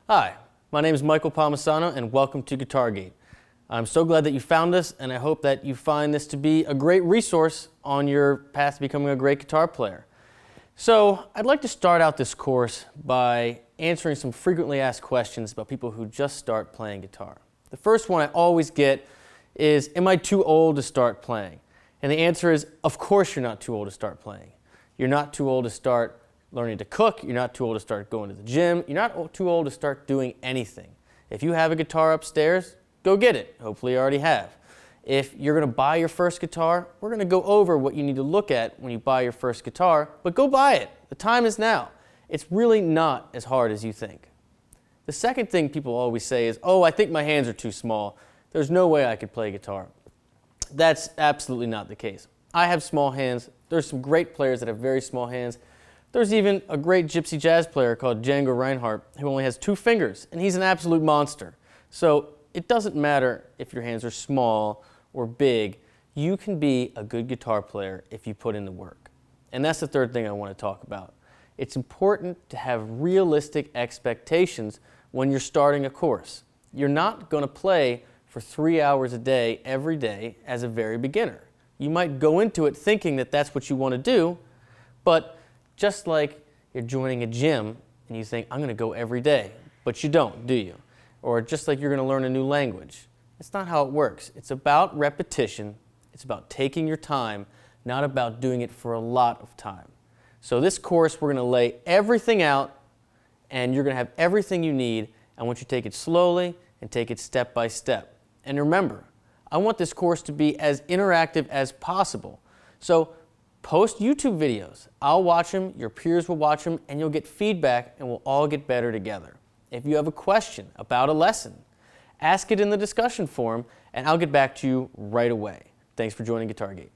Hi, my name is Michael Palmisano and welcome to GuitarGate. I'm so glad that you found this, and I hope that you find this to be a great resource on your path to becoming a great guitar player. So I'd like to start out this course by answering some frequently asked questions about people who just start playing guitar. The first one I always get is, am I too old to start playing? And the answer is, of course you're not too old to start playing. You're not too old to start learning to cook, you're not too old to start going to the gym, you're not too old to start doing anything. If you have a guitar upstairs, go get it. Hopefully you already have. If you're going to buy your first guitar, we're going to go over what you need to look at when you buy your first guitar, but go buy it. The time is now. It's really not as hard as you think. The second thing people always say is, oh, I think my hands are too small. There's no way I could play guitar. That's absolutely not the case. I have small hands. There's some great players that have very small hands. There's even a great gypsy jazz player called Django Reinhardt who only has 2 fingers, and he's an absolute monster. So it doesn't matter if your hands are small or big. You can be a good guitar player if you put in the work. And that's the third thing I want to talk about. It's important to have realistic expectations when you're starting a course. You're not going to play for 3 hours a day, every day, as a very beginner. You might go into it thinking that that's what you want to do, but just like you're joining a gym and you think, I'm going to go every day, but you don't, do you? Or just like you're going to learn a new language. That's not how it works. It's about repetition. It's about taking your time, not about doing it for a lot of time. So this course, we're going to lay everything out, and you're going to have everything you need. I want you to take it slowly and take it step by step. And remember, I want this course to be as interactive as possible. So post YouTube videos. I'll watch them, your peers will watch them, and you'll get feedback, and we'll all get better together. If you have a question about a lesson, ask it in the discussion forum, and I'll get back to you right away. Thanks for joining GuitarGate.